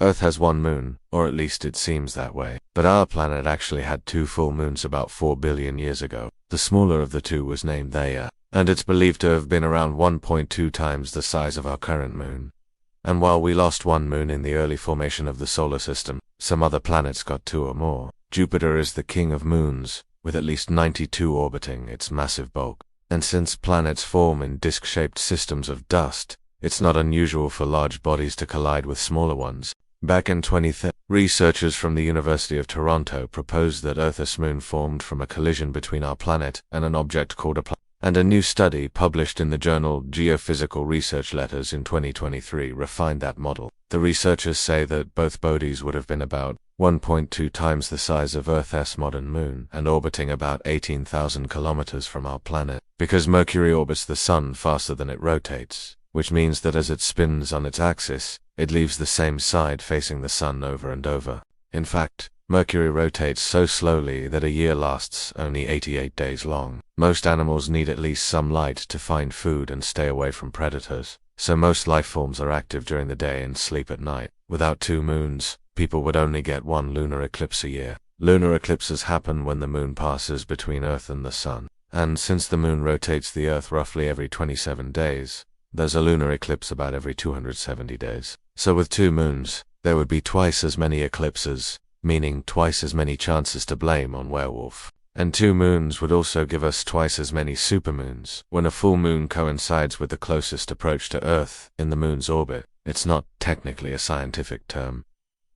Earth has one moon, or at least it seems that way. But our planet actually had two full moons about 4 billion years ago. The smaller of the two was named Theia, and it's believed to have been around 1.2 times the size of our current moon. And while we lost one moon in the early formation of the solar system, some other planets got two or more. Jupiter is the king of moons, with at least 92 orbiting its massive bulk. And since planets form in disc-shaped systems of dust, it's not unusual for large bodies to collide with smaller ones. Back in 2010, researchers from the University of Toronto proposed that Earth's moon formed from a collision between our planet and an object called a planet. And a new study published in the journal Geophysical Research Letters in 2023 refined that model. The researchers say that both bodies would have been about 1.2 times the size of Earth's modern moon and orbiting about 18,000 kilometers from our planet, because Mercury orbits the Sun faster than it rotates, which means that as it spins on its axis, it leaves the same side facing the Sun over and over. In fact, Mercury rotates so slowly that a year lasts only 88 days long. Most animals need at least some light to find food and stay away from predators, so most life forms are active during the day and sleep at night. Without two moons, people would only get one lunar eclipse a year. Lunar eclipses happen when the moon passes between Earth and the Sun, and since the moon rotates the Earth roughly every 27 days, there's a lunar eclipse about every 270 days. So with two moons, there would be twice as many eclipses, meaning twice as many chances to blame on werewolf. And two moons would also give us twice as many supermoons. When a full moon coincides with the closest approach to Earth in the moon's orbit, it's not technically a scientific term,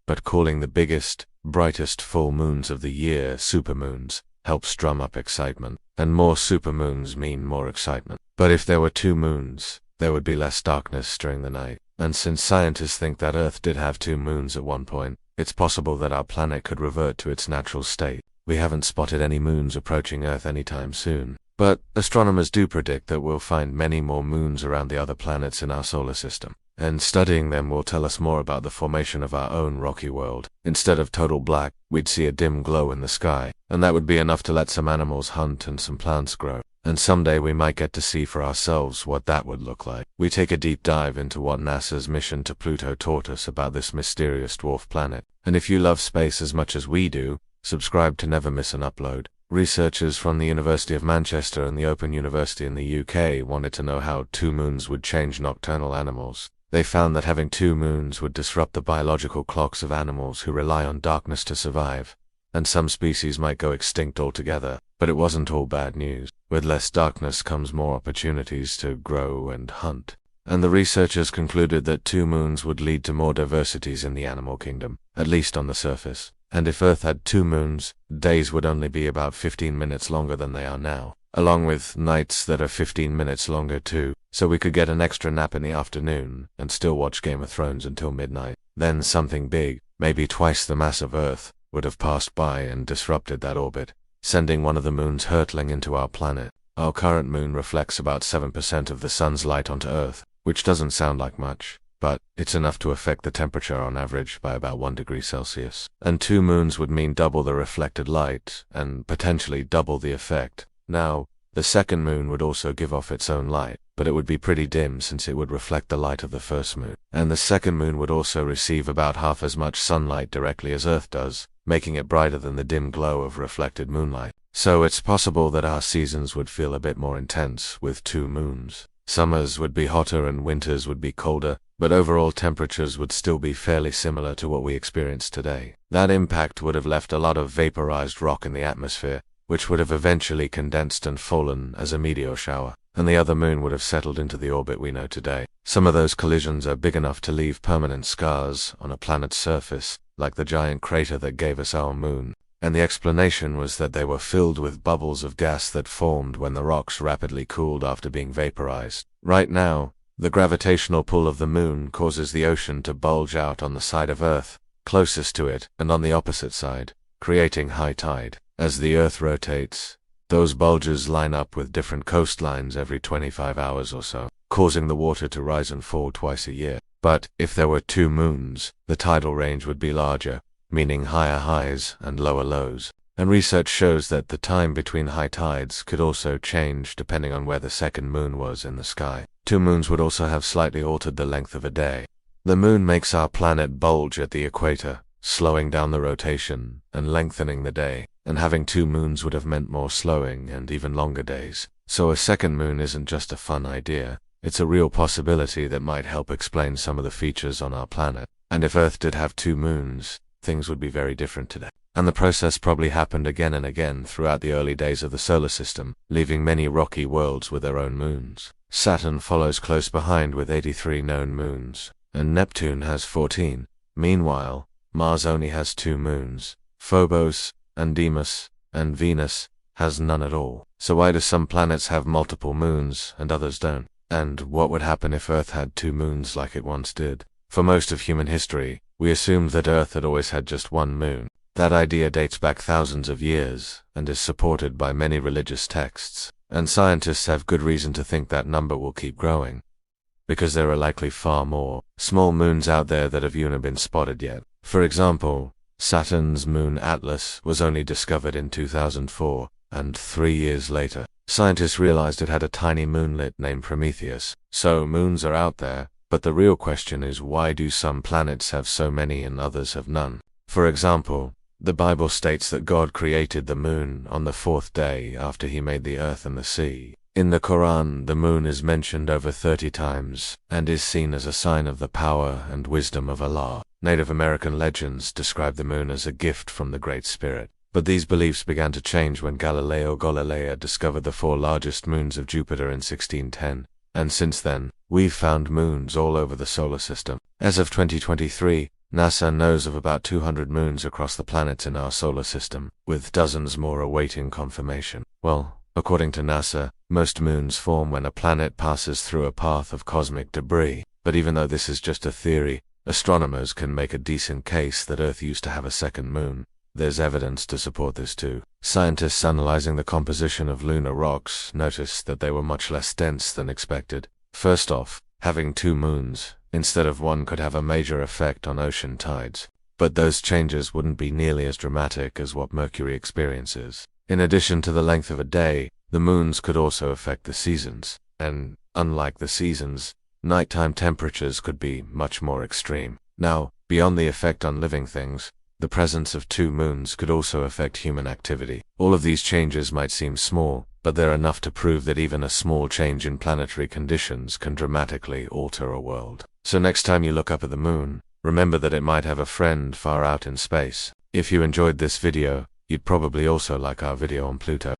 but calling the biggest, brightest full moons of the year supermoons helps drum up excitement, and more supermoons mean more excitement. But if there were two moons, there would be less darkness during the night. And since scientists think that Earth did have two moons at one point, it's possible that our planet could revert to its natural state. We haven't spotted any moons approaching Earth anytime soon, but astronomers do predict that we'll find many more moons around the other planets in our solar system, and studying them will tell us more about the formation of our own rocky world. Instead of total black, we'd see a dim glow in the sky, and that would be enough to let some animals hunt and some plants grow. And someday we might get to see for ourselves what that would look like. We take a deep dive into what NASA's mission to Pluto taught us about this mysterious dwarf planet. And if you love space as much as we do, subscribe to never miss an upload. Researchers from the University of Manchester and the Open University in the UK wanted to know how two moons would change nocturnal animals. They found that having two moons would disrupt the biological clocks of animals who rely on darkness to survive, and some species might go extinct altogether. But it wasn't all bad news. With less darkness comes more opportunities to grow and hunt. And the researchers concluded that two moons would lead to more diversities in the animal kingdom, at least on the surface. And if Earth had two moons, days would only be about 15 minutes longer than they are now, along with nights that are 15 minutes longer too, so we could get an extra nap in the afternoon and still watch Game of Thrones until midnight. Then something big, maybe twice the mass of Earth, would have passed by and disrupted that orbit, sending one of the moons hurtling into our planet. Our current moon reflects about 7% of the sun's light onto Earth, which doesn't sound like much, but it's enough to affect the temperature on average by about 1 degree Celsius. And two moons would mean double the reflected light, and potentially double the effect. Now, the second moon would also give off its own light, but it would be pretty dim since it would reflect the light of the first moon. And the second moon would also receive about half as much sunlight directly as Earth does, making it brighter than the dim glow of reflected moonlight. So it's possible that our seasons would feel a bit more intense with two moons. Summers would be hotter and winters would be colder, but overall temperatures would still be fairly similar to what we experience today. That impact would have left a lot of vaporized rock in the atmosphere, which would have eventually condensed and fallen as a meteor shower, and the other moon would have settled into the orbit we know today. Some of those collisions are big enough to leave permanent scars on a planet's surface, like the giant crater that gave us our moon. And the explanation was that they were filled with bubbles of gas that formed when the rocks rapidly cooled after being vaporized. Right now, the gravitational pull of the moon causes the ocean to bulge out on the side of Earth, closest to it, and on the opposite side, creating high tide. As the Earth rotates, those bulges line up with different coastlines every 25 hours or so, causing the water to rise and fall twice a year. But if there were two moons, the tidal range would be larger, meaning higher highs and lower lows. And research shows that the time between high tides could also change depending on where the second moon was in the sky. Two moons would also have slightly altered the length of a day. The moon makes our planet bulge at the equator, slowing down the rotation and lengthening the day, and having two moons would have meant more slowing and even longer days. So a second moon isn't just a fun idea, it's a real possibility that might help explain some of the features on our planet. And if Earth did have two moons, things would be very different today. And the process probably happened again and again throughout the early days of the solar system, leaving many rocky worlds with their own moons. Saturn follows close behind with 83 known moons, and Neptune has 14. Meanwhile, Mars only has 2 moons. Phobos, and Deimos, and Venus has none at all. So why do some planets have multiple moons and others don't? And what would happen if Earth had 2 moons like it once did? For most of human history, we assumed that Earth had always had just one moon. That idea dates back thousands of years and is supported by many religious texts, and scientists have good reason to think that number will keep growing, because there are likely far more small moons out there that have even been spotted yet. For example, Saturn's moon Atlas was only discovered in 2004, and 3 years later, scientists realized it had a tiny moonlet named Prometheus. So moons are out there, but the real question is, why do some planets have so many and others have none? For example, the Bible states that God created the moon on the 4th day after he made the earth and the sea. In the Quran, the moon is mentioned over 30 times and is seen as a sign of the power and wisdom of Allah. Native American legends describe the moon as a gift from the Great Spirit. But these beliefs began to change when Galileo Galilei discovered the 4 largest moons of Jupiter in 1610. And since then, we've found moons all over the solar system. As of 2023, NASA knows of about 200 moons across the planets in our solar system, with dozens more awaiting confirmation. Well, according to NASA, most moons form when a planet passes through a path of cosmic debris. But even though this is just a theory, astronomers can make a decent case that Earth used to have a second moon. There's evidence to support this too. Scientists analyzing the composition of lunar rocks noticed that they were much less dense than expected. First off, having 2 moons instead of one could have a major effect on ocean tides, but those changes wouldn't be nearly as dramatic as what Mercury experiences. In addition to the length of a day, the moons could also affect the seasons, and, unlike the seasons, nighttime temperatures could be much more extreme. Now, beyond the effect on living things, the presence of 2 moons could also affect human activity. All of these changes might seem small, but they're enough to prove that even a small change in planetary conditions can dramatically alter a world. So next time you look up at the moon, remember that it might have a friend far out in space. If you enjoyed this video, you'd probably also like our video on Pluto.